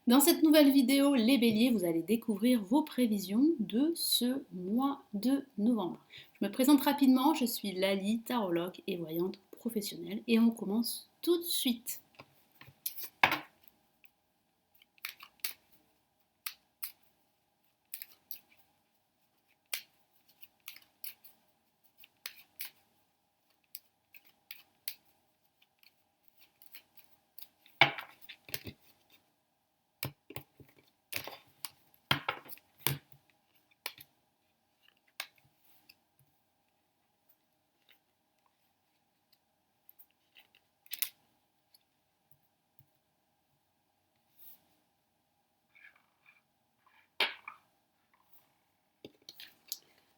Dans cette nouvelle vidéo, les béliers, vous allez découvrir vos prévisions de ce mois de novembre. Je me présente rapidement, je suis Lali, tarologue et voyante professionnelle et on commence tout de suite.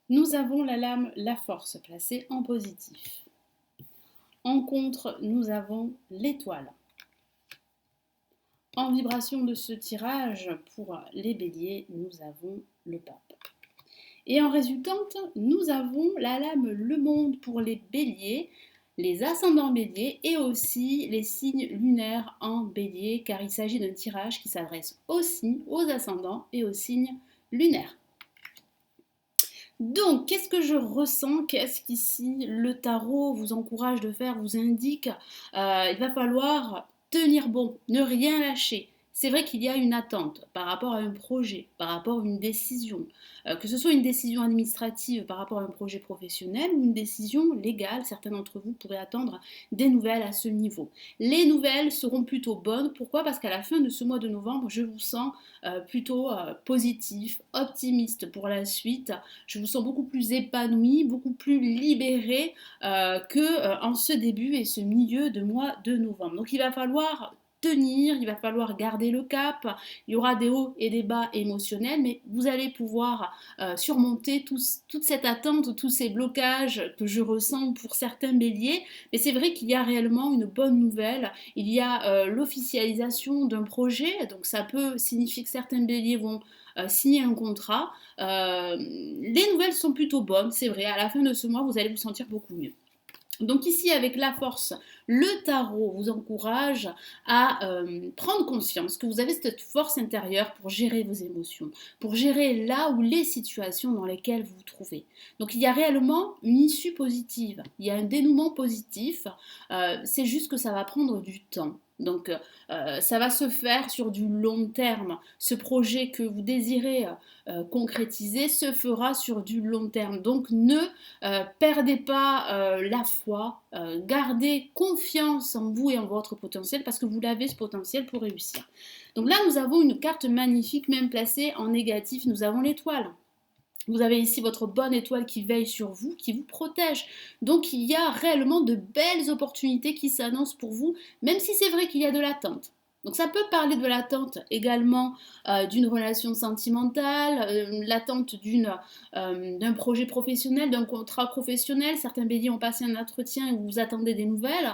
Nous avons la lame La Force placée en positif. En contre, nous avons l'étoile. En vibration de ce tirage, pour les béliers, nous avons le pape. Et en résultante, nous avons la lame Le Monde pour les béliers, les ascendants béliers et aussi les signes lunaires en bélier, car il s'agit d'un tirage qui s'adresse aussi aux ascendants et aux signes lunaires. Donc, qu'est-ce que je ressens? Qu'est-ce qu'ici le tarot vous encourage de faire, vous indique? Il va falloir tenir bon, ne rien lâcher. C'est vrai qu'il y a une attente par rapport à un projet, par rapport à une décision, que ce soit une décision administrative par rapport à un projet professionnel ou une décision légale. Certains d'entre vous pourraient attendre des nouvelles à ce niveau. Les nouvelles seront plutôt bonnes. Pourquoi? Parce qu'à la fin de ce mois de novembre, je vous sens plutôt positif, optimiste pour la suite. Je vous sens beaucoup plus épanoui, beaucoup plus libéré qu'en ce début et ce milieu de mois de novembre. Donc il va falloir tenir, il va falloir garder le cap, il y aura des hauts et des bas émotionnels, mais vous allez pouvoir surmonter toute cette attente, tous ces blocages que je ressens pour certains béliers, mais c'est vrai qu'il y a réellement une bonne nouvelle, il y a l'officialisation d'un projet, donc ça peut signifier que certains béliers vont signer un contrat. Les nouvelles sont plutôt bonnes, c'est vrai, à la fin de ce mois, vous allez vous sentir beaucoup mieux. Donc ici, avec la force, le tarot vous encourage à prendre conscience que vous avez cette force intérieure pour gérer vos émotions, pour gérer là où les situations dans lesquelles vous vous trouvez. Donc il y a réellement une issue positive, il y a un dénouement positif, c'est juste que ça va prendre du temps. Donc ça va se faire sur du long terme. Ce projet que vous désirez concrétiser se fera sur du long terme. Donc ne perdez pas la foi, gardez confiance en vous et en votre potentiel parce que vous l'avez ce potentiel pour réussir. Donc là, nous avons une carte magnifique, même placée en négatif, nous avons l'étoile. Vous avez ici votre bonne étoile qui veille sur vous, qui vous protège. Donc il y a réellement de belles opportunités qui s'annoncent pour vous, même si c'est vrai qu'il y a de l'attente. Donc ça peut parler de l'attente également d'une relation sentimentale, l'attente d'un projet professionnel, d'un contrat professionnel. Certains béliers ont passé un entretien et vous attendez des nouvelles.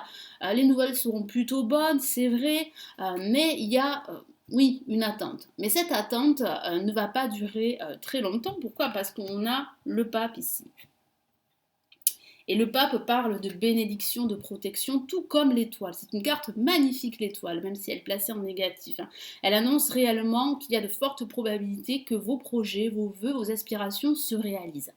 Les nouvelles seront plutôt bonnes, c'est vrai, mais il y a oui, une attente. Mais cette attente ne va pas durer très longtemps. Pourquoi? Parce qu'on a le pape ici. Et le pape parle de bénédiction, de protection, tout comme l'étoile. C'est une carte magnifique, l'étoile, même si elle est placée en négatif. Elle annonce réellement qu'il y a de fortes probabilités que vos projets, vos vœux, vos aspirations se réalisent.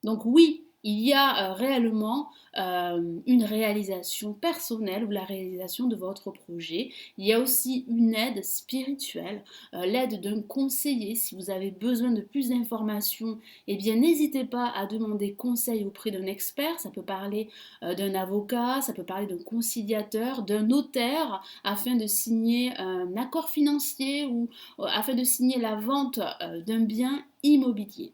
Donc oui, il y a réellement une réalisation personnelle ou la réalisation de votre projet. Il y a aussi une aide spirituelle, l'aide d'un conseiller. Si vous avez besoin de plus d'informations, eh bien n'hésitez pas à demander conseil auprès d'un expert. Ça peut parler d'un avocat, ça peut parler d'un conciliateur, d'un notaire, afin de signer un accord financier ou afin de signer la vente d'un bien immobilier.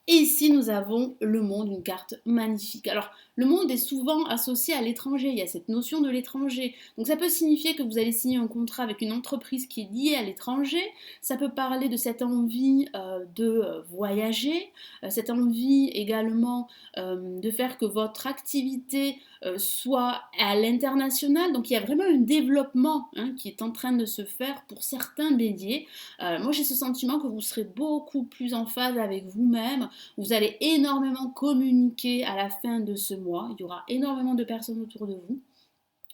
Et ici, nous avons le monde, une carte magnifique. Alors, le monde est souvent associé à l'étranger, il y a cette notion de l'étranger. Donc ça peut signifier que vous allez signer un contrat avec une entreprise qui est liée à l'étranger. Ça peut parler de cette envie de voyager, cette envie également de faire que votre activité soit à l'international. Donc il y a vraiment un développement qui est en train de se faire pour certains béliers. Moi, j'ai ce sentiment que vous serez beaucoup plus en phase avec vous-même. Vous allez énormément communiquer à la fin de ce mois. Il y aura énormément de personnes autour de vous.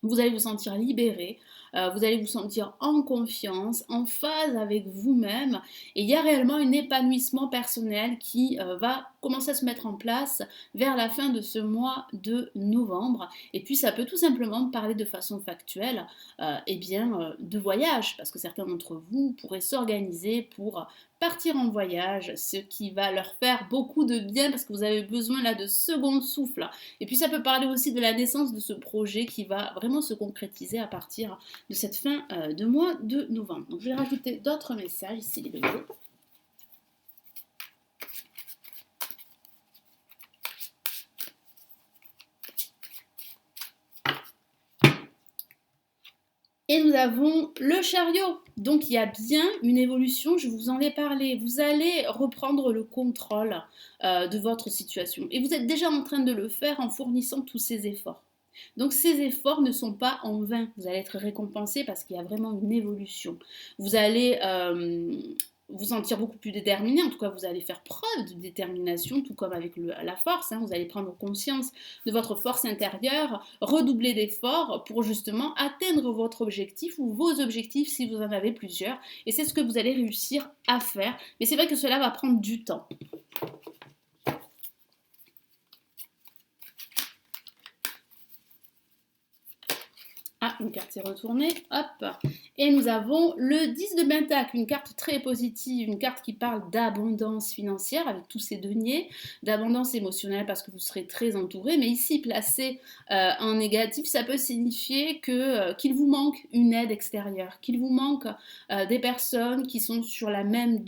Vous allez vous sentir libéré. vous allez vous sentir en confiance, en phase avec vous-même, et il y a réellement un épanouissement personnel qui va commencer à se mettre en place vers la fin de ce mois de novembre. Et puis ça peut tout simplement parler de façon factuelle de voyage, parce que certains d'entre vous pourraient s'organiser pour partir en voyage, ce qui va leur faire beaucoup de bien parce que vous avez besoin là de second souffle. Et puis ça peut parler aussi de la naissance de ce projet qui va vraiment se concrétiser à partir de cette fin de mois de novembre. Donc je vais rajouter d'autres messages ici, les béliers. Et nous avons le chariot. Donc il y a bien une évolution, je vous en ai parlé. Vous allez reprendre le contrôle de votre situation. Et vous êtes déjà en train de le faire en fournissant tous ces efforts. Donc ces efforts ne sont pas en vain. Vous allez être récompensé parce qu'il y a vraiment une évolution. Vous allez vous sentir beaucoup plus déterminé, en tout cas vous allez faire preuve de détermination, tout comme avec la force, hein. Vous allez prendre conscience de votre force intérieure, redoubler d'efforts pour justement atteindre votre objectif ou vos objectifs si vous en avez plusieurs. Et c'est ce que vous allez réussir à faire. Mais c'est vrai que cela va prendre du temps. Ah, une carte s'est retournée, hop. Et nous avons le 10 de Pentacle, une carte très positive, une carte qui parle d'abondance financière avec tous ces deniers, d'abondance émotionnelle parce que vous serez très entouré, mais ici placé en négatif, ça peut signifier qu'il vous manque une aide extérieure, qu'il vous manque des personnes qui sont sur la même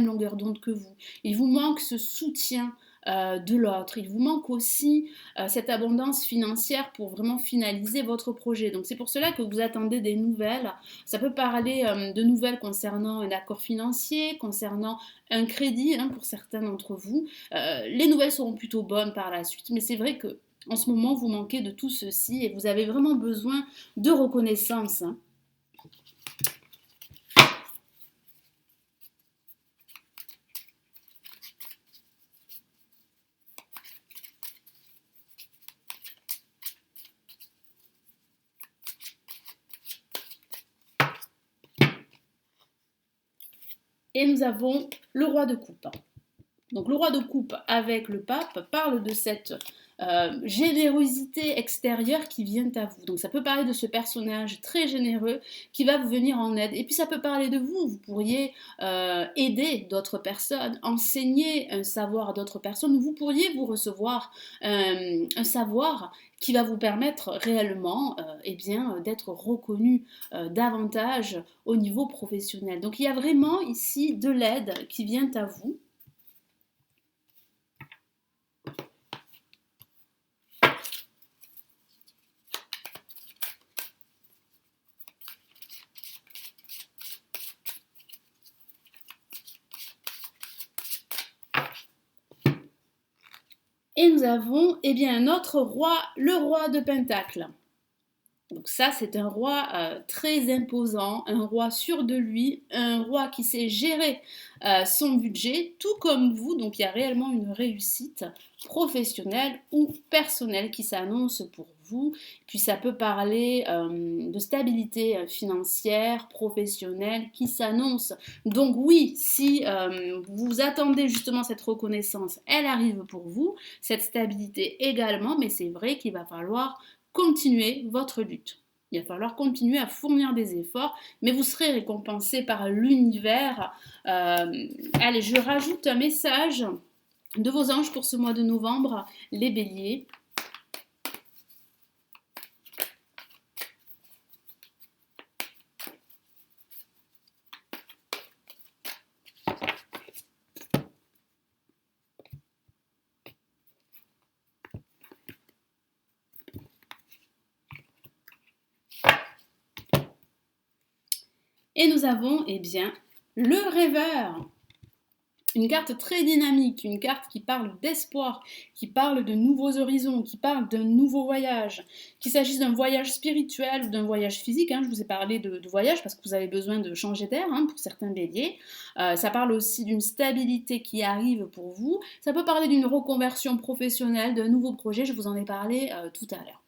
longueur d'onde que vous. Il vous manque ce soutien de l'autre. Il vous manque aussi cette abondance financière pour vraiment finaliser votre projet. Donc c'est pour cela que vous attendez des nouvelles. Ça peut parler de nouvelles concernant un accord financier, concernant un crédit hein, pour certains d'entre vous. Les nouvelles seront plutôt bonnes par la suite, mais c'est vrai que en ce moment vous manquez de tout ceci et vous avez vraiment besoin de reconnaissance. Hein. Et nous avons le roi de coupe. Donc le roi de coupe avec le pape parle de cette générosité extérieure qui vient à vous. Donc ça peut parler de ce personnage très généreux qui va vous venir en aide. Et puis ça peut parler de vous. Vous pourriez aider d'autres personnes, enseigner un savoir à d'autres personnes. Vous pourriez vous recevoir un savoir qui va vous permettre réellement d'être reconnu davantage au niveau professionnel. Donc il y a vraiment ici de l'aide qui vient à vous. Et nous avons un autre roi, le roi de Pentacle. Donc ça, c'est un roi très imposant, un roi sûr de lui, un roi qui sait gérer son budget, tout comme vous. Donc il y a réellement une réussite professionnelle ou personnelle qui s'annonce pour vous. Puis ça peut parler de stabilité financière, professionnelle qui s'annonce. Donc oui, si vous attendez justement cette reconnaissance, elle arrive pour vous, cette stabilité également, mais c'est vrai qu'il va falloir continuer votre lutte. Il va falloir continuer à fournir des efforts, mais vous serez récompensé par l'univers. Allez, je rajoute un message de vos anges pour ce mois de novembre, les béliers. Et nous avons, le rêveur. Une carte très dynamique, une carte qui parle d'espoir, qui parle de nouveaux horizons, qui parle d'un nouveau voyage, qu'il s'agisse d'un voyage spirituel ou d'un voyage physique. Hein, je vous ai parlé de voyage parce que vous avez besoin de changer d'air pour certains béliers. Ça parle aussi d'une stabilité qui arrive pour vous. Ça peut parler d'une reconversion professionnelle, d'un nouveau projet, je vous en ai parlé tout à l'heure.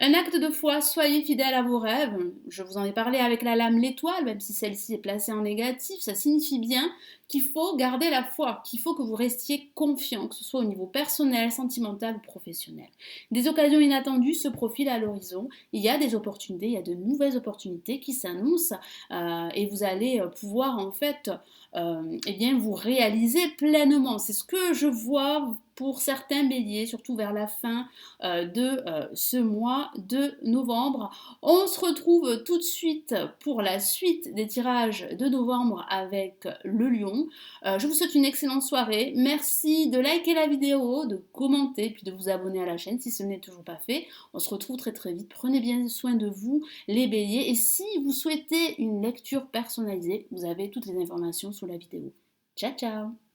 Un acte de foi, soyez fidèle à vos rêves. Je vous en ai parlé avec la lame l'étoile, même si celle-ci est placée en négatif, ça signifie bien qu'il faut garder la foi, qu'il faut que vous restiez confiant, que ce soit au niveau personnel, sentimental ou professionnel. Des occasions inattendues se profilent à l'horizon, il y a des opportunités, il y a de nouvelles opportunités qui s'annoncent et vous allez pouvoir en fait eh bien, vous réaliser pleinement. C'est ce que je vois pour certains béliers, surtout vers la fin de ce mois de novembre. On se retrouve tout de suite pour la suite des tirages de novembre avec le lion. Je vous souhaite une excellente soirée. Merci de liker la vidéo, de commenter, puis de vous abonner à la chaîne si ce n'est toujours pas fait. On se retrouve très très vite. Prenez bien soin de vous, les béliers. Et si vous souhaitez une lecture personnalisée, vous avez toutes les informations sous la vidéo. Ciao ciao!